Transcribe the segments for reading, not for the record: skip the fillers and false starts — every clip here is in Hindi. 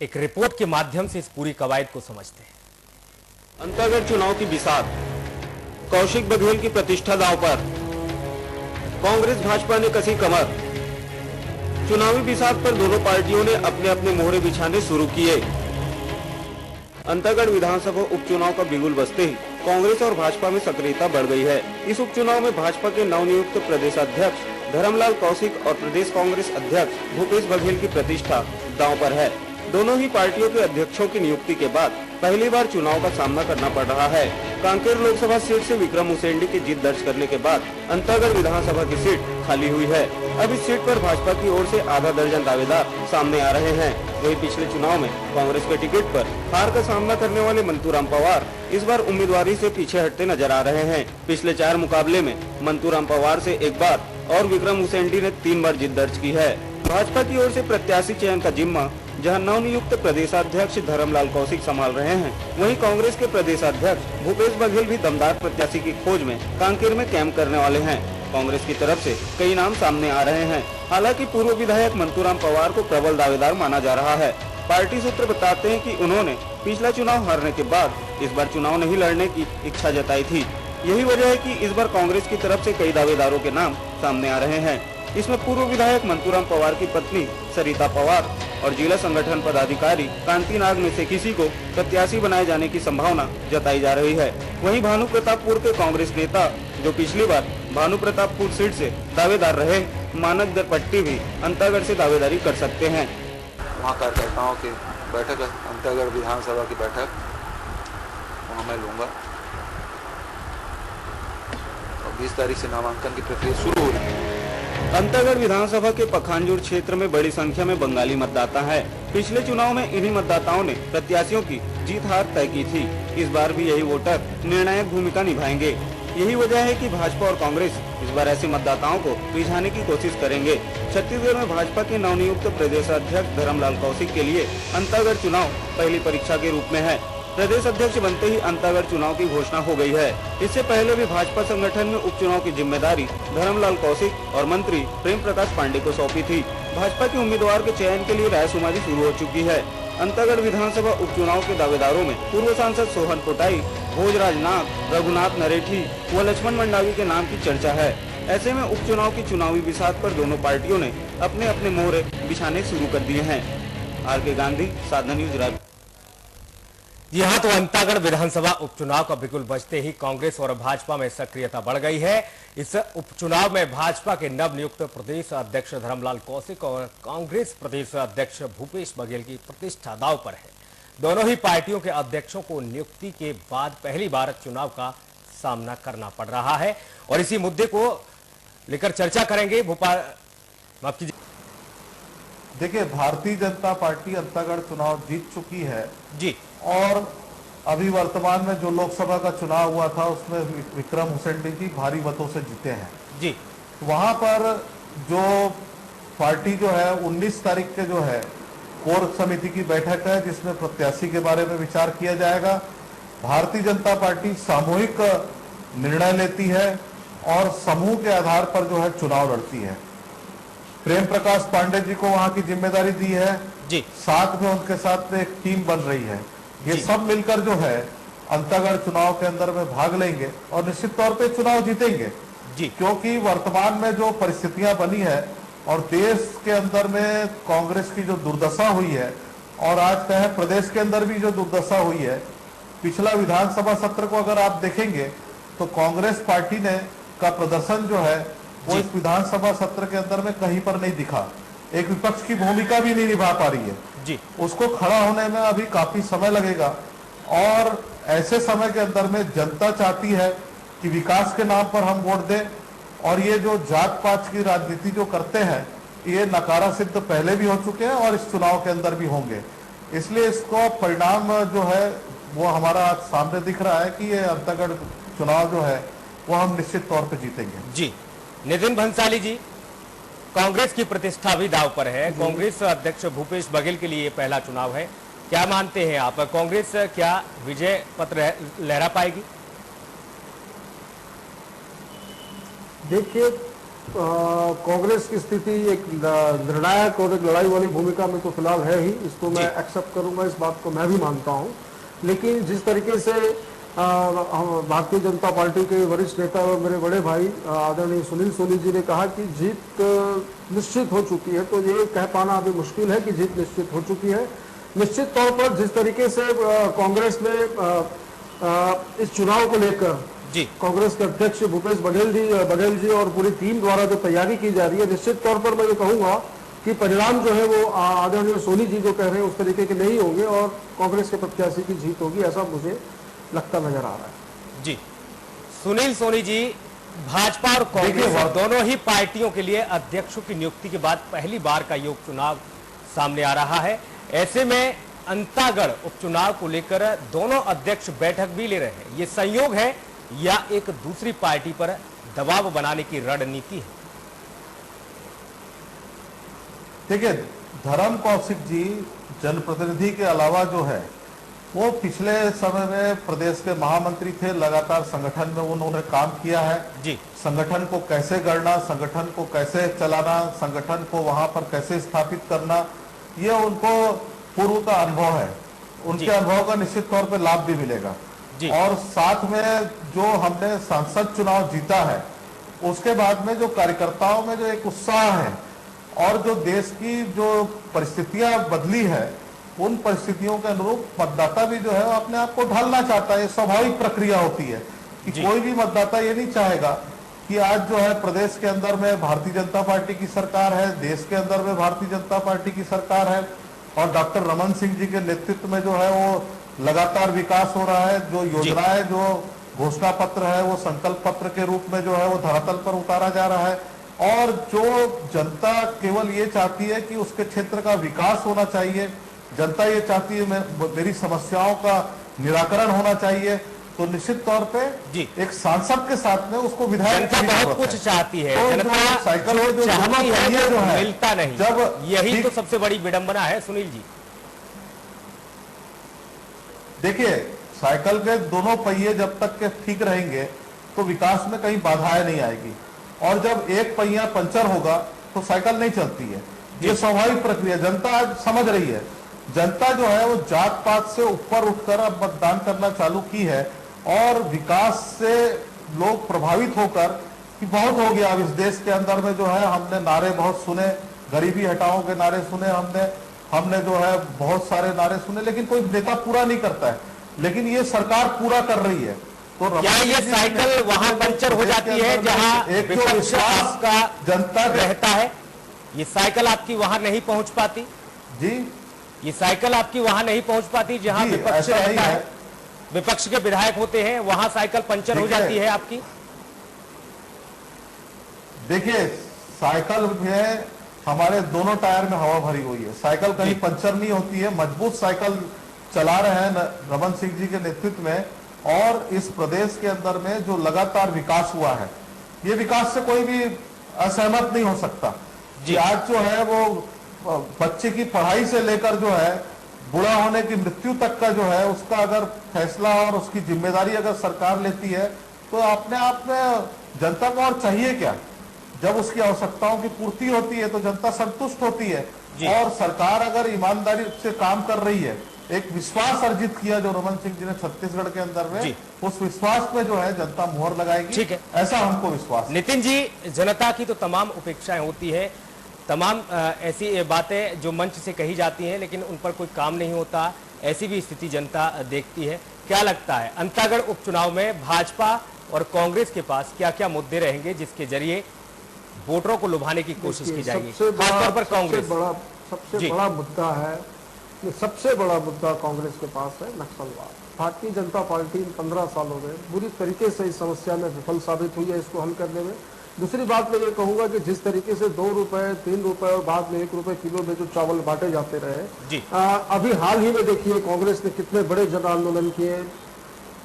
एक रिपोर्ट के माध्यम से इस पूरी कवायद को समझते हैं। अंतागढ़ चुनाव की बिसात, कौशिक बघेल की प्रतिष्ठा दांव पर, कांग्रेस भाजपा ने कसी कमर। चुनावी बिसात पर दोनों पार्टियों ने अपने अपने मोहरे बिछाने शुरू किए। अंतागढ़ विधानसभा उपचुनाव का बिगुल बजते ही कांग्रेस और भाजपा में सक्रियता बढ़ गई है। इस उपचुनाव में भाजपा के नवनियुक्त प्रदेशाध्यक्ष धर्मलाल कौशिक और प्रदेश कांग्रेस अध्यक्ष भूपेश बघेल की प्रतिष्ठा दांव पर है। दोनों ही पार्टियों के अध्यक्षों की नियुक्ति के बाद पहली बार चुनाव का सामना करना पड़ रहा है। कांकेर लोकसभा सीट से विक्रम उसेंडी की जीत दर्ज करने के बाद अंतागढ़ विधानसभा की सीट खाली हुई है। अब इस सीट पर भाजपा की ओर से आधा दर्जन दावेदार सामने आ रहे हैं। वहीं पिछले चुनाव में कांग्रेस के टिकट पर हार का सामना करने वाले मंतूराम पवार इस बार उम्मीदवारी से पीछे हटते नजर आ रहे हैं। पिछले 4 मुकाबले में मंतूराम पवार से 1 बार और विक्रम उसेंडी ने 3 बार जीत दर्ज की है। भाजपा की ओर से प्रत्याशी चयन का जिम्मा जहां नवनियुक्त प्रदेशाध्यक्ष धर्मलाल कौशिक संभाल रहे हैं, वहीं कांग्रेस के प्रदेशाध्यक्ष भूपेश बघेल भी दमदार प्रत्याशी की खोज में कांकेर में कैंप करने वाले हैं। कांग्रेस की तरफ से कई नाम सामने आ रहे हैं। हालांकि पूर्व विधायक मंतूराम पवार को प्रबल दावेदार माना जा रहा है। पार्टी सूत्र बताते हैं कि उन्होंने पिछला चुनाव हारने के बाद इस बार चुनाव नहीं लड़ने की इच्छा जताई थी। यही वजह है कि इस बार कांग्रेस की तरफ से कई दावेदारों के नाम सामने आ रहे हैं। इसमें पूर्व विधायक मंतूराम पवार की पत्नी सरिता पवार और जिला संगठन पदाधिकारी कांति नाग में से किसी को प्रत्याशी बनाए जाने की संभावना जताई जा रही है। वहीं भानु प्रतापपुर के कांग्रेस नेता जो पिछली बार भानु प्रतापपुर सीट से दावेदार रहे, मानक दरपट्टी भी अंतागढ़ से दावेदारी कर सकते हैं। वहाँ कार्यकर्ताओं की बैठक है, अंतागढ़ विधानसभा की बैठक वहाँ मैं लूँगा और 20 तारीख से नामांकन की प्रक्रिया शुरू हो रही है। अंतागढ़ विधानसभा के पखानजोर क्षेत्र में बड़ी संख्या में बंगाली मतदाता है। पिछले चुनाव में इन्हीं मतदाताओं ने प्रत्याशियों की जीत हार तय की थी। इस बार भी यही वोटर निर्णायक भूमिका निभाएंगे। यही वजह है कि भाजपा और कांग्रेस इस बार ऐसे मतदाताओं को रिझाने की कोशिश करेंगे। छत्तीसगढ़ में भाजपा के नवनियुक्त प्रदेशाध्यक्ष धर्मलाल कौशिक के लिए अंतागढ़ चुनाव पहली परीक्षा के रूप में है। प्रदेश अध्यक्ष बनते ही अंतागढ़ चुनाव की घोषणा हो गई है। इससे पहले भी भाजपा संगठन में उपचुनाव की जिम्मेदारी धर्मलाल कौशिक और मंत्री प्रेम प्रकाश पांडे को सौंपी थी। भाजपा के उम्मीदवार के चयन के लिए रायशुमारी शुरू हो चुकी है। अंतागढ़ विधानसभा उपचुनाव के दावेदारों में पूर्व सांसद सोहन पोटाई, भोजराज नाग, रघुनाथ नरेठी व लक्ष्मण मंडावी के नाम की चर्चा है। ऐसे में उपचुनाव की चुनावी बिसात पर दोनों पार्टियों ने अपने अपने मोहरे बिछाने शुरू कर दिए हैं। RK गांधी, साधना न्यूज, रायपुर। जी हाँ, तो अंतागढ़ विधानसभा उपचुनाव का बिगुल बजते ही कांग्रेस और भाजपा में सक्रियता बढ़ गई है। इस उपचुनाव में भाजपा के नवनियुक्त प्रदेश अध्यक्ष धर्मलाल कौशिक और कांग्रेस प्रदेश अध्यक्ष भूपेश बघेल की प्रतिष्ठा दांव पर है। दोनों ही पार्टियों के अध्यक्षों को नियुक्ति के बाद पहली बार चुनाव का सामना करना पड़ रहा है और इसी मुद्दे को लेकर चर्चा करेंगे। माफ कीजिए, देखिए, भारतीय जनता पार्टी अंतागढ़ चुनाव जीत चुकी है जी, और अभी वर्तमान में जो लोकसभा का चुनाव हुआ था उसमें विक्रम उसेंडी जी भारी मतों से जीते हैं जी। वहां पर जो पार्टी जो है 19 तारीख के जो है कोर समिति की बैठक है जिसमें प्रत्याशी के बारे में विचार किया जाएगा। भारतीय जनता पार्टी सामूहिक निर्णय लेती है और समूह के आधार पर जो है चुनाव लड़ती है। प्रेम प्रकाश पांडे जी को वहां की जिम्मेदारी दी है जी। साथ में उनके साथ एक टीम बन रही है। ये सब मिलकर जो है अंतागढ़ चुनाव के अंदर में भाग लेंगे और निश्चित तौर पे चुनाव जीतेंगे जी। क्योंकि वर्तमान में जो परिस्थितियां बनी है और देश के अंदर में कांग्रेस की जो दुर्दशा हुई है और आज कहें प्रदेश के अंदर भी जो दुर्दशा हुई है, पिछला विधानसभा सत्र को अगर आप देखेंगे तो कांग्रेस पार्टी ने का प्रदर्शन जो है वो इस विधानसभा सत्र के अंदर में कहीं पर नहीं दिखा। एक विपक्ष की भूमिका भी नहीं निभा पा रही है जी। उसको खड़ा होने में अभी काफी समय लगेगा और ऐसे समय के अंदर में जनता चाहती है कि विकास के नाम पर हम वोट दें और ये जो जात पात की राजनीति जो करते हैं ये नकारा सिद्ध पहले भी हो चुके हैं और इस चुनाव के अंदर भी होंगे। इसलिए इसको परिणाम जो है वो हमारा आज सामने दिख रहा है कि ये अंतागढ़ चुनाव जो है वो हम निश्चित तौर पर जीतेंगे जी। नितिन भंसाली जी, कांग्रेस की प्रतिष्ठा भी दांव पर है। कांग्रेस अध्यक्ष भूपेश बघेल के लिए पहला चुनाव है, क्या मानते हैं आप, कांग्रेस क्या विजय पत्र लहरा पाएगी? देखिए, कांग्रेस की स्थिति एक निर्णायक और एक लड़ाई वाली भूमिका में तो फिलहाल है ही, इसको मैं एक्सेप्ट करूंगा, इस बात को मैं भी मानता हूं। लेकिन जिस तरीके से भारतीय जनता पार्टी के वरिष्ठ नेता और मेरे बड़े भाई आदरणीय सुनील सोनी जी ने कहा कि जीत निश्चित हो चुकी है, तो ये कह पाना अभी मुश्किल है कि जीत निश्चित हो चुकी है। निश्चित तौर पर जिस तरीके से कांग्रेस ने इस चुनाव को लेकर कांग्रेस के अध्यक्ष भूपेश बघेल जी और पूरी टीम द्वारा जो तैयारी की जा रही है, निश्चित तौर पर मैं ये कहूंगा कि परिणाम जो है वो आदरणीय सोनी जी जो कह रहे हैं उस तरीके के नहीं होंगे और कांग्रेस के प्रत्याशी की जीत होगी, ऐसा मुझे लगता नजर आ रहा है। जी, सुनील सोनी जी, भाजपा और कांग्रेस दोनों ही पार्टियों के लिए अध्यक्षों की नियुक्ति के बाद पहली बार का ये उपचुनाव सामने आ रहा है। ऐसे में अंतागढ़ उपचुनाव को लेकर दोनों अध्यक्ष बैठक भी ले रहे हैं। ये संयोग है या एक दूसरी पार्टी पर दबाव बनाने की रणनीति है? देखिए, धर्म कौशिक जी जनप्रतिनिधि के अलावा जो है वो पिछले समय में प्रदेश के महामंत्री थे, लगातार संगठन में उन्होंने काम किया है जी। संगठन को कैसे गढ़ना, संगठन को कैसे चलाना, संगठन को वहां पर कैसे स्थापित करना, ये उनको पूर्व का अनुभव है। उनके अनुभव का निश्चित तौर पर लाभ भी मिलेगा। और साथ में जो हमने सांसद चुनाव जीता है, उसके बाद में जो कार्यकर्ताओं में जो एक उत्साह है और जो देश की जो परिस्थितियां बदली है, उन परिस्थितियों के अनुरूप मतदाता भी जो है वो अपने आप को ढालना चाहता है। स्वाभाविक प्रक्रिया होती है कि कोई भी मतदाता ये नहीं चाहेगा कि आज जो है प्रदेश के अंदर में भारतीय जनता पार्टी की सरकार है, देश के अंदर में भारतीय जनता पार्टी की सरकार है और डॉक्टर रमन सिंह जी के नेतृत्व में जो है वो लगातार विकास हो रहा है। जो योजनाएं, जो घोषणा पत्र है, वो संकल्प पत्र के रूप में जो है वो धरातल पर उतारा जा रहा है और जो जनता केवल ये चाहती है कि उसके क्षेत्र का विकास होना चाहिए, जनता ये चाहती है मेरी समस्याओं का निराकरण होना चाहिए, तो निश्चित तौर पे एक सांसद के साथ में उसको विधायक बहुत कुछ चाहती है, जनता साइकिल जो चाहती है जो है मिलता नहीं। जब यही तो सबसे बड़ी विडंबना है सुनील जी। देखिए, साइकिल के दोनों पहिए जब तक के ठीक रहेंगे तो विकास में कहीं बाधाएं नहीं आएगी और जब एक पहिया पंचर होगा तो साइकिल नहीं चलती है। ये स्वाभाविक प्रक्रिया जनता आज समझ रही है। जनता जो है वो जात पात से ऊपर उठकर अब मतदान करना चालू की है और विकास से लोग प्रभावित होकर कि बहुत हो गया अब इस देश के अंदर में जो है हमने नारे बहुत सुने, गरीबी हटाओ के नारे सुने, हमने जो है बहुत सारे नारे सुने, लेकिन कोई नेता पूरा नहीं करता है। लेकिन ये सरकार पूरा कर रही है। तो क्या ये साइकिल वहां पंचर हो जाती है जहां एक जो विश्वास का जनता रहता है? ये साइकिल आपकी वहां नहीं पहुंच पाती जी? ये साइकिल आपकी वहां नहीं पहुंच पाती जहां विपक्ष रहता है, विपक्ष के विधायक होते हैं, वहां साइकिल पंचर हो जाती है आपकी? देखिए, साइकिल में हमारे दोनों टायर में हवा भरी हुई है, साइकिल कहीं पंचर नहीं होती है। मजबूत साइकिल चला रहे हैं रमन सिंह जी के नेतृत्व में और इस प्रदेश के अंदर में जो लगातार विकास हुआ है, ये विकास से कोई भी असहमत नहीं हो सकता जी। आज जो है वो बच्चे की पढ़ाई से लेकर जो है बूढ़ा होने की मृत्यु तक का जो है उसका अगर फैसला और उसकी जिम्मेदारी अगर सरकार लेती है तो अपने आप में जनता को और चाहिए क्या? जब उसकी आवश्यकताओं की पूर्ति होती है तो जनता संतुष्ट होती है और सरकार अगर ईमानदारी से काम कर रही है, एक विश्वास अर्जित किया जो रमन सिंह जी ने छत्तीसगढ़ के अंदर में, उस विश्वास में जो है जनता मुहर लगाएगी। ठीक है, ऐसा हमको विश्वास। नितिन जी, जनता की तो तमाम अपेक्षाएं होती है, तमाम ऐसी बातें जो मंच से कही जाती हैं लेकिन उन पर कोई काम नहीं होता, ऐसी भी स्थिति जनता देखती है। क्या लगता है अंतागढ़ उपचुनाव में भाजपा और कांग्रेस के पास क्या क्या मुद्दे रहेंगे जिसके जरिए वोटरों को लुभाने की कोशिश की जाएगी? खासतौर पर कांग्रेस सबसे बड़ा मुद्दा है, सबसे बड़ा मुद्दा कांग्रेस के पास है नक्सलवाद। भारतीय जनता पार्टी इन 15 सालों में बुरी तरीके से इस समस्या में विफल साबित हुई है इसको हल करने में। दूसरी बात मैं ये कहूंगा कि जिस तरीके से 2 रुपए 3 रुपए और बाद में 1 रुपए किलो में जो चावल बांटे जाते रहे, अभी हाल ही में देखिए कांग्रेस ने कितने बड़े जन आंदोलन किए।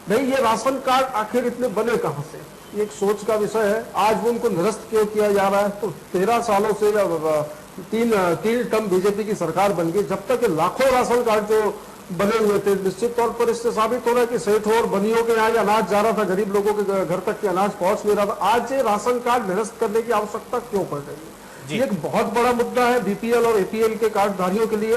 नहीं, ये राशन कार्ड आखिर इतने बने कहां से, ये एक सोच का विषय है। आज वो उनको निरस्त क्यों किया जा रहा है? तो 13 सालों से तीन टर्म बीजेपी की सरकार बन गई, जब तक लाखों राशन कार्ड जो बने हुए थे। निश्चित तौर पर इससे साबित हो रहा है कि सेठों और बनियों के यहाँ अनाज जा रहा था, गरीब लोगों के घर तक के अनाज पहुंच नहीं रहा था। आज ये राशन कार्ड निरस्त करने की आवश्यकता क्यों पड़ रही है? ये एक बहुत बड़ा मुद्दा है बीपीएल और एपीएल के कार्डधारियों के लिए।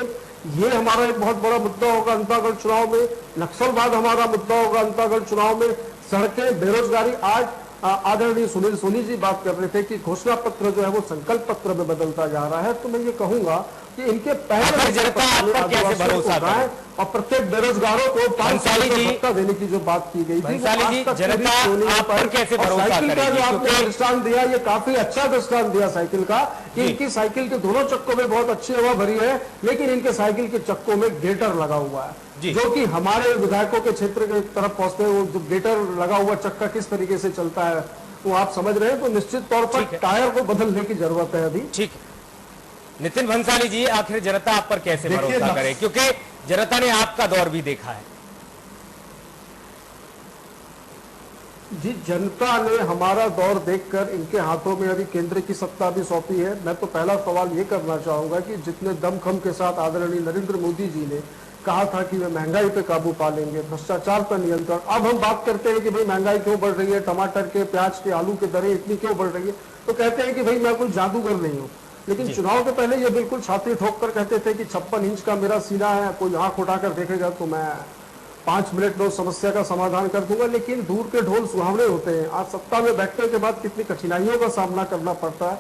ये हमारा एक बहुत बड़ा मुद्दा होगा अंतागढ़ चुनाव में। नक्सलवाद हमारा मुद्दा होगा अंतागढ़ चुनाव में। सड़कें, बेरोजगारी। आज आदरणीय सुनील सोनी जी बात कर रहे थे कि घोषणा पत्र जो है वो संकल्प पत्र में बदलता जा रहा है। तो मैं ये कहूंगा कि इनके पहले जनता आप पर कैसे भरोसा करे और प्रत्येक बेरोजगारों को 5 साल की भत्ता देने की जो बात की गई थी, जनता आप पर कैसे भरोसा साइकिल का जो करेगी? आपने दृष्टांत दिया, ये काफी अच्छा दृष्टांत दिया साइकिल का, कि इनकी साइकिल के दोनों चक्कों में बहुत अच्छी हवा भरी है, लेकिन इनके साइकिल के चक्कों में गेटर लगा हुआ है, जो कि हमारे विधायकों के क्षेत्र के तरफ पहुंचते हुए जो गेटर लगा हुआ चक्का किस तरीके से चलता है वो आप समझ रहे हैं। तो निश्चित तौर पर टायर को बदलने की जरूरत है अभी। ठीक है नितिन भंसाली जी, आखिर जनता आप पर कैसे भरोसा करे, क्योंकि जनता ने आपका दौर भी देखा है। जी, जनता ने हमारा दौर देखकर इनके हाथों में अभी केंद्र की सत्ता भी सौंपी है। मैं तो पहला सवाल ये करना चाहूंगा कि जितने दमखम के साथ आदरणीय नरेंद्र मोदी जी ने कहा था कि वे महंगाई पे काबू पा लेंगे, भ्रष्टाचार पर नियंत्रण, अब हम बात करते हैं कि भाई महंगाई क्यों बढ़ रही है, टमाटर के, प्याज के, आलू के दरें इतनी क्यों बढ़ रही है, तो कहते हैं कि भाई मैं कोई जादूगर नहीं हूँ। लेकिन चुनाव के पहले ये बिल्कुल छाती ठोक कर कहते थे कि 56 इंच का मेरा सीना है, कोई आंख उठाकर देखेगा तो मैं 5 मिनट में उस समस्या का समाधान कर दूंगा। लेकिन दूर के ढोल सुहावने होते हैं। आज सत्ता में बैठने के बाद कितनी कठिनाइयों का सामना करना पड़ता है,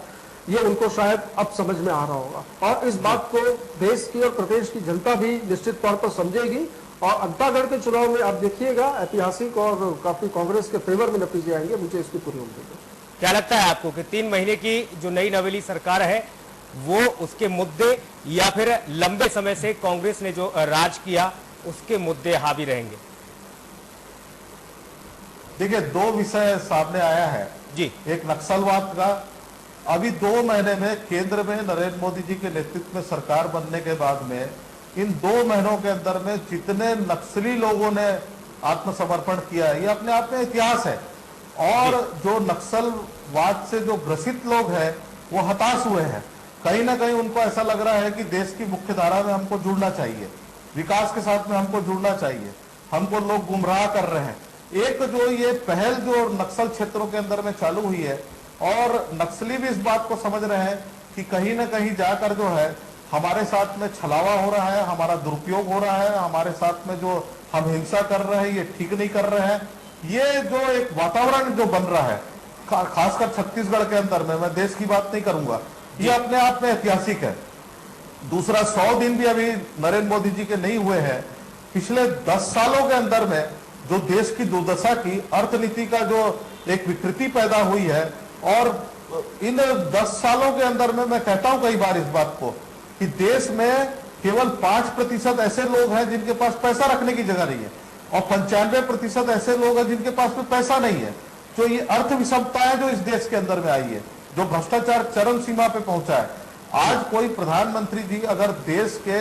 ये उनको शायद अब समझ में आ रहा होगा, और इस बात को देश की और प्रदेश की जनता भी निश्चित तौर पर समझेगी। और अंतागढ़ के चुनाव में आप देखिएगा ऐतिहासिक और काफी कांग्रेस के फेवर में नतीजे आएंगे, मुझे इसकी पूरी उम्मीद है। क्या लगता है आपको कि 3 महीने की जो नई नवेली सरकार है वो उसके मुद्दे या फिर लंबे समय से कांग्रेस ने जो राज किया उसके मुद्दे हावी रहेंगे? देखिए, 2 विषय सामने आया है जी। एक नक्सलवाद का। अभी 2 महीने में केंद्र में नरेंद्र मोदी जी के नेतृत्व में सरकार बनने के बाद में इन 2 महीनों के अंदर में जितने नक्सली लोगों ने आत्मसमर्पण किया है, ये अपने आप में इतिहास है। और जो नक्सलवाद से जो ग्रसित लोग हैं वो हताश हुए हैं। कहीं ना कहीं उनको ऐसा लग रहा है कि देश की मुख्य धारा में हमको जुड़ना चाहिए, विकास के साथ में हमको जुड़ना चाहिए, हमको लोग गुमराह कर रहे हैं। एक जो ये पहल जो नक्सल क्षेत्रों के अंदर में चालू हुई है, और नक्सली भी इस बात को समझ रहे हैं कि कहीं ना कहीं जाकर जो है हमारे साथ में छलावा हो रहा है, हमारा दुरुपयोग हो रहा है, हमारे साथ में जो हम हिंसा कर रहे हैं ये ठीक नहीं कर रहे हैं। ये जो एक वातावरण जो बन रहा है खासकर छत्तीसगढ़ के अंदर में, मैं देश की बात नहीं करूंगा, ये अपने आप में ऐतिहासिक है। दूसरा, 100 दिन भी अभी नरेंद्र मोदी जी के नहीं हुए हैं। पिछले 10 सालों के अंदर में जो देश की दुर्दशा की, अर्थनीति का जो एक विकृति पैदा हुई है, और इन 10 सालों के अंदर में मैं कहता हूं कई बार इस बात को कि देश में केवल 5% ऐसे लोग हैं जिनके पास पैसा रखने की जगह नहीं है, और 95% ऐसे लोग हैं जिनके पास में पैसा नहीं है। जो ये अर्थ विषमता है जो इस देश के अंदर में आई है, जो भ्रष्टाचार चरम सीमा पे पहुंचा है। आज कोई प्रधानमंत्री जी अगर देश के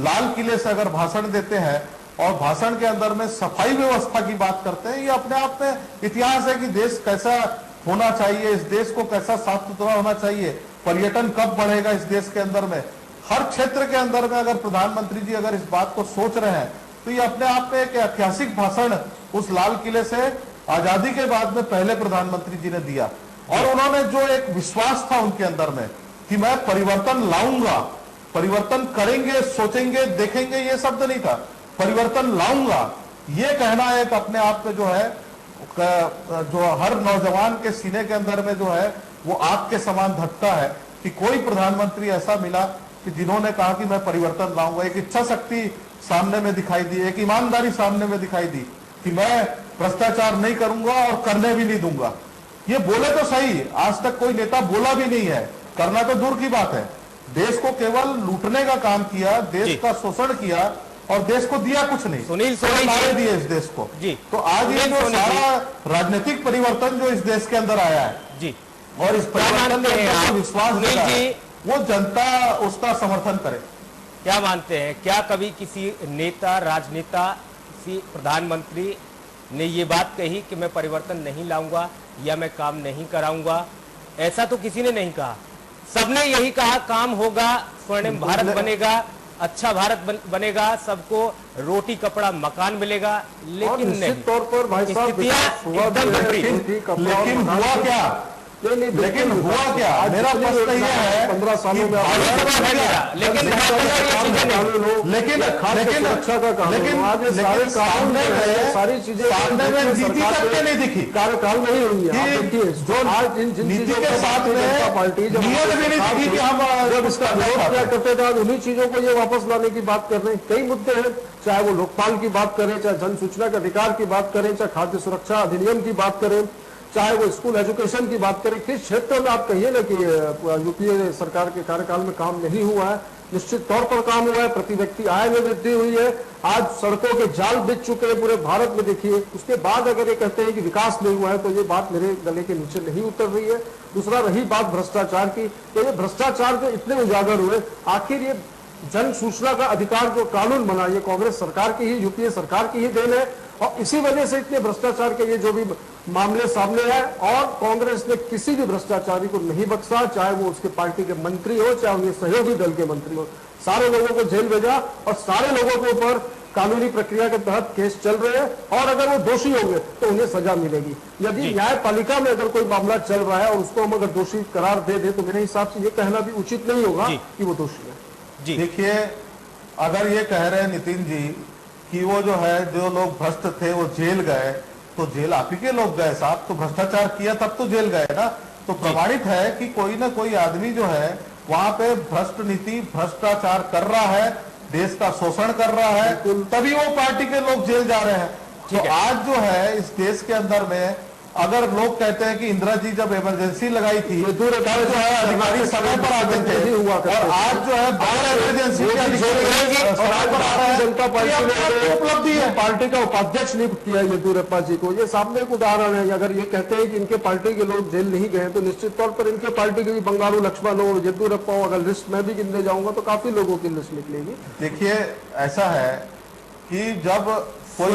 लाल किले से अगर भाषण देते हैं और भाषण के अंदर में सफाई व्यवस्था की बात करते हैं, ये अपने आप में इतिहास है कि देश कैसा होना चाहिए, इस देश को कैसा साफ सुथरा होना चाहिए, पर्यटन कब बढ़ेगा इस देश के अंदर में। हर क्षेत्र के अंदर में अगर प्रधानमंत्री जी अगर इस बात को सोच रहे हैं तो ये अपने आप में एक ऐतिहासिक भाषण उस लाल किले से आजादी के बाद में पहले प्रधानमंत्री जी ने दिया। और उन्होंने जो एक विश्वास था उनके अंदर में कि मैं परिवर्तन लाऊंगा, परिवर्तन करेंगे, सोचेंगे, देखेंगे, ये शब्द नहीं था, परिवर्तन लाऊंगा। ये कहना एक अपने आप में जो है जो हर नौजवान के सीने के अंदर में जो है वो आग के समान धकता है कि कोई प्रधानमंत्री ऐसा मिला कि जिन्होंने कहा कि मैं परिवर्तन लाऊंगा। एक इच्छा शक्ति सामने में दिखाई दी, एक ईमानदारी सामने में दिखाई दी कि मैं भ्रष्टाचार नहीं करूंगा और करने भी नहीं दूंगा। ये बोले तो सही, आज तक कोई नेता बोला भी नहीं है, करना तो दूर की बात है। देश को केवल लूटने का काम किया, देश का शोषण किया और देश को दिया कुछ नहीं। सुनील सोनी नारे दिए इस देश को जी। तो आज ये जो सारा राजनीतिक परिवर्तन जो इस देश के अंदर आया है जी, और इस परिवर्तन में विश्वास सुनील जी, वो जनता उसका समर्थन करे। क्या मानते हैं, क्या कभी किसी नेता, राजनेता, किसी प्रधानमंत्री ने ये बात कही कि मैं परिवर्तन नहीं लाऊंगा या मैं काम नहीं कराऊंगा? ऐसा तो किसी ने नहीं कहा, सबने यही कहा काम होगा, स्वर्णिम भारत बनेगा, अच्छा भारत बनेगा, सबको रोटी कपड़ा मकान मिलेगा, लेकिन निश्चित तौर पर भाई साहब लेकिन हुआ क्या? लेकिन हुआ क्या? मेरा प्रश्न यह है 15 सालों में लेकिन सारी चीजें सामने में नीति करके नहीं दिखी, कार्यकाल नहीं हुई है। देखिए जो आज जिन नीति के साथ में पार्टी जब नियत भी नहीं दिखी कि हम जब इसका विरोध क्या करते थे, आज उन्हीं चीजों को ये वापस लाने की बात कर रहे हैं। कई मुद्दे हैं, चाहे वो लोकपाल की बात करें, चाहे जन सूचना के अधिकार की बात करें, चाहे खाद्य सुरक्षा अधिनियम की बात करें, चाहे वो स्कूल एजुकेशन की बात करें। किस क्षेत्र में आप कहिए ना कि यूपीए सरकार के कार्यकाल में काम नहीं हुआ है? निश्चित तौर पर काम हुआ है। प्रति व्यक्ति आय में वृद्धि हुई है। आज सड़कों के जाल बिछ चुके हैं पूरे भारत में। देखिए, उसके बाद अगर ये कहते हैं कि विकास नहीं हुआ है, तो ये बात मेरे गले के नीचे नहीं उतर रही है। दूसरा, रही बात भ्रष्टाचार की, तो ये भ्रष्टाचार जो इतने उजागर हुए, आखिर ये जन सूचना का अधिकार जो कानून बना, ये कांग्रेस सरकार की ही, यूपीए सरकार की ही देन है। और इसी वजह से इतने भ्रष्टाचार के ये जो भी मामले सामने आए, और कांग्रेस ने किसी भी भ्रष्टाचारी को नहीं बख्शा, चाहे वो उसके पार्टी के मंत्री हो, चाहे उनके सहयोगी दल के मंत्री हो। सारे लोगों को जेल भेजा और सारे लोगों के ऊपर कानूनी प्रक्रिया के तहत केस चल रहे हैं। और अगर वो दोषी होंगे तो उन्हें सजा मिलेगी। यदि न्यायपालिका में अगर कोई मामला चल रहा है और उसको हम अगर दोषी करार दे दे, तो मेरे हिसाब से ये कहना भी उचित नहीं होगा कि वो दोषी है। देखिए, अगर ये कह रहे हैं नितिन जी कि वो जो है, जो लोग भ्रष्ट थे वो जेल गए, तो जेल आप ही के लोग गए साहब। तो भ्रष्टाचार किया तब तो जेल गए ना। तो प्रमाणित है कि कोई ना कोई आदमी जो है वहां पे भ्रष्ट नीति, भ्रष्टाचार कर रहा है, देश का शोषण कर रहा है, तभी वो पार्टी के लोग जेल जा रहे हैं। तो आज जो है इस देश के अंदर में, अगर लोग कहते हैं कि इंदिरा जी जब इमरजेंसी लगाई थी, जो है अधिकारी समय पर आते थे, और आज जो है इमरजेंसी के अधिकारी समय पर आ रहे हैं। जनता पार्टी ने उपलब्धि है, पार्टी का उपाध्यक्ष नियुक्त किया येदियुरप्पा जी को। ये सामने एक उदाहरण है। अगर ये कहते हैं कि इनके पार्टी के लोग जेल नहीं गए, तो निश्चित तौर पर इनके पार्टी के भी बंगारू लक्ष्मण हो, येदियुरप्पा हो, अगर लिस्ट में भी गिनने जाऊंगा तो काफी लोगों की लिस्ट निकलेगी। देखिए, ऐसा है कि जब कोई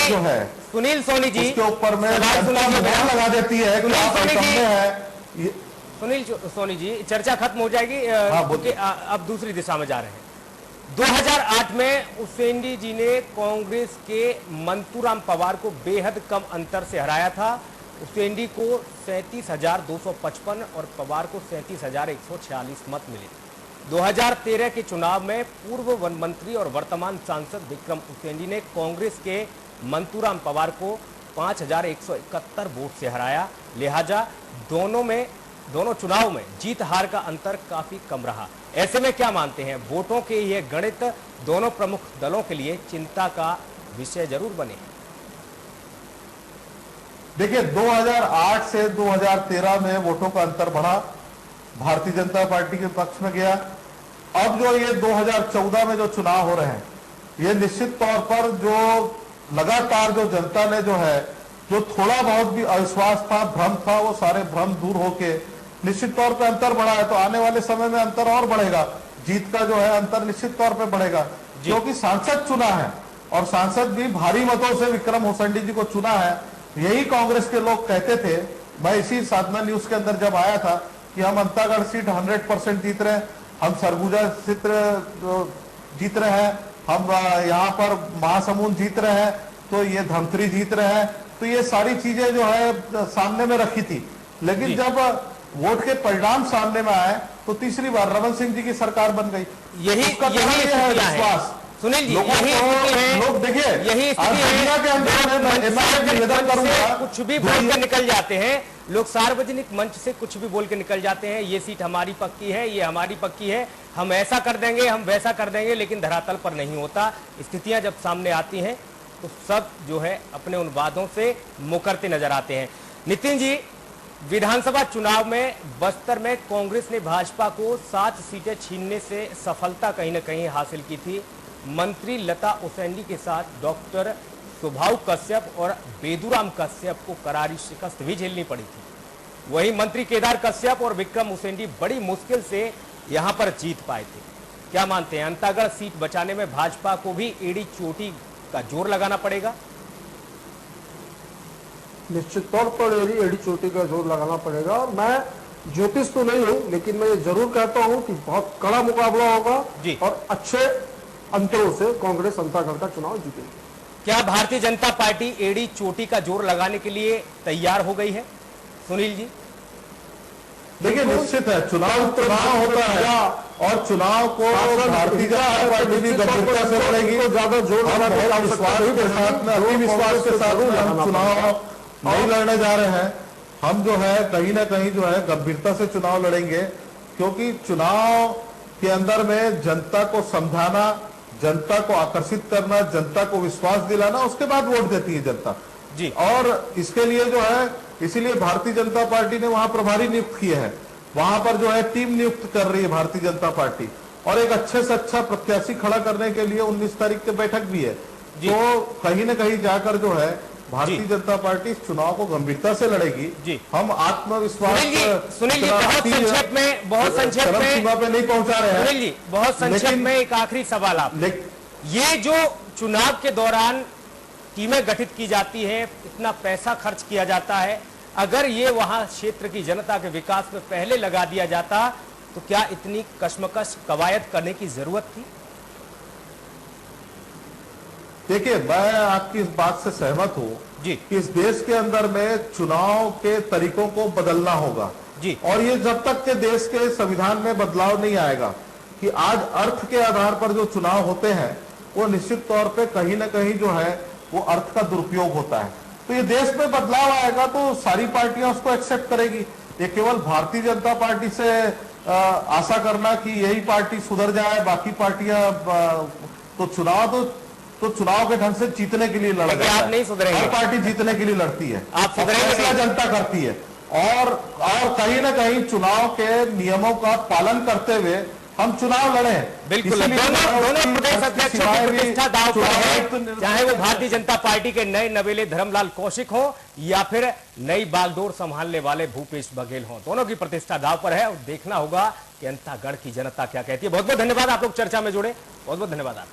जो है सुनील सोनी जी उसके ऊपर में लगा देती है कि आप है। सुनील सोनी जी, चर्चा खत्म हो जाएगी क्योंकि अब दूसरी दिशा में जा रहे हैं। 2008 में उसेंडी जी ने कांग्रेस के मंतूराम पवार को बेहद कम अंतर से हराया था। उसेंडी को 37,255 और पवार को 37,146 मत मिले। 2013 के चुनाव में पूर्व वन मंत्री और वर्तमान सांसद विक्रम उसेंडी ने कांग्रेस के मंतूराम पवार को 5,171 वोट से हराया। लिहाजा दोनों चुनाव में जीत हार का अंतर काफी कम रहा। ऐसे में क्या मानते हैं, वोटों के ये गणित दोनों प्रमुख दलों के लिए चिंता का विषय जरूर बने? देखिए, 2008 से 2013 में वोटों का अंतर बढ़ा, भारतीय जनता पार्टी के पक्ष में गया। अब जो ये 2014 में जो चुनाव हो रहे हैं, ये निश्चित तौर पर जो लगातार जो जनता ने जो है, जो थोड़ा बहुत भी अविश्वास था, भ्रम था, वो सारे भ्रम दूर होके निश्चित तौर पे अंतर बढ़ा है। तो आने वाले समय में अंतर और बढ़ेगा, जीत का जो है अंतर निश्चित तौर पे बढ़ेगा, क्योंकि सांसद चुना है और सांसद भी भारी मतों से विक्रम उसेंडी जी को चुना है। यही कांग्रेस के लोग कहते थे, मैं इसी साधना न्यूज के अंदर जब आया था, कि हम अंतागढ़ सीट 100% जीत रहे हैं, हम सरगुजा सीट जीत रहे हैं, हम यहाँ पर महासमुंद जीत रहे हैं, तो ये धमतरी जीत रहे हैं। तो ये सारी चीजें जो है सामने में रखी थी। लेकिन जब वोट के परिणाम सामने में आए, तो तीसरी बार रमन सिंह जी की सरकार बन गई। यही है विश्वास। सुनील जी, लोग देखिए, यही के अंदर कुछ भी बोल के निकल जाते हैं लोग, सार्वजनिक मंच से कुछ भी बोल के निकल जाते हैं। ये सीट हमारी पक्की है, ये हमारी पक्की है, हम ऐसा कर देंगे, हम वैसा कर देंगे, लेकिन धरातल पर नहीं होता। स्थितियां जब सामने आती हैं तो सब जो है अपने उन वादों से मुकरते नजर आते हैं। नितिन जी, विधानसभा चुनाव में बस्तर में कांग्रेस ने भाजपा को 7 सीटें छीनने से सफलता कहीं न कहीं हासिल की थी। मंत्री लता उसेंडी के साथ डॉक्टर सुभाऊ कश्यप और बेदूराम कश्यप को करारी शिकस्त भी झेलनी पड़ी थी। वहीं मंत्री केदार कश्यप और विक्रम उसेंडी बड़ी मुश्किल से यहां पर जीत पाए थे। क्या मानते हैं, अंतागढ़ सीट बचाने में भाजपा को भी एड़ी चोटी का जोर लगाना पड़ेगा? निश्चित तौर पर एड़ी चोटी का जोर लगाना पड़ेगा। मैं ज्योतिष तो नहीं हूं, लेकिन मैं ये जरूर कहता हूं कि बहुत कड़ा मुकाबला होगा और अच्छे अंतरों से कांग्रेस अंतागढ़ का चुनाव जीतेगी। क्या भारतीय जनता पार्टी एड़ी चोटी का जोर लगाने के लिए तैयार हो गई है? सुनील जी, देखिए निश्चित है, चुनाव होता है और चुनाव को भारतीय जनता पार्टी भी गंभीरता से लड़ेगी। तो ज्यादा जोर विश्वास के साथ में, अति विश्वास के साथ में हम चुनाव नहीं लड़ने जा रहे हैं। हम जो है कहीं ना कहीं जो है गंभीरता से चुनाव लड़ेंगे, क्योंकि चुनाव के अंदर में जनता को समझाना, जनता को आकर्षित करना, जनता को विश्वास दिलाना, उसके बाद वोट देती है जनता जी। और इसके लिए जो है, इसीलिए भारतीय जनता पार्टी ने वहां प्रभारी नियुक्त किए हैं, वहां पर जो है टीम नियुक्त कर रही है भारतीय जनता पार्टी, और एक अच्छे से अच्छा प्रत्याशी खड़ा करने के लिए 19 तारीख की बैठक भी है। तो कहीं ना कहीं जाकर जो है भारतीय जनता पार्टी इस चुनाव को गंभीरता से लड़ेगी जी। हम आत्मविश्वास सुनील जी, बहुत संक्षेप में सीमा पे नहीं पहुंचा रहे हैं। सुनील जी, बहुत संक्षेप में एक आखिरी सवाल आप, ये जो चुनाव के दौरान टीमें गठित की जाती है, इतना पैसा खर्च किया जाता है, अगर ये वहां क्षेत्र की जनता के विकास में पहले लगा दिया जाता तो क्या इतनी कश्मकश कवायद करने की जरूरत थी? देखिए, मैं आपकी इस बात से सहमत हूं जी कि इस देश के अंदर में चुनाव के तरीकों को बदलना होगा जी। और ये जब तक के देश के संविधान में बदलाव नहीं आएगा कि आज अर्थ के आधार पर जो चुनाव होते हैं वो निश्चित तौर पे कहीं ना कहीं जो है वो अर्थ का दुरुपयोग होता है। तो ये देश में बदलाव आएगा तो सारी पार्टियां उसको एक्सेप्ट करेगी। ये केवल भारतीय जनता पार्टी से आशा करना कि यही पार्टी सुधर जाए, बाकी पार्टियां तो चुनाव के ढंग से जीतने के लिए लड़ रही है। आप नहीं सुधरेंगे, हर पार्टी जीतने के लिए लड़ती है, आप सुधरेंगे फैसला जनता करती है और कहीं ना कहीं चुनाव के नियमों का पालन करते हुए हम चुनाव लड़े। बिल्कुल, दोनों प्रदेश अध्यक्षों की प्रतिष्ठा दांव पर है, चाहे वो भारतीय जनता पार्टी के नए नवेले धर्मलाल कौशिक हो या फिर नई बागडोर संभालने वाले भूपेश बघेल हो, दोनों की प्रतिष्ठा दांव पर है और देखना होगा कि अंतागढ़ की जनता क्या कहती है। बहुत बहुत धन्यवाद, आप लोग चर्चा में जुड़े, बहुत बहुत धन्यवाद आप।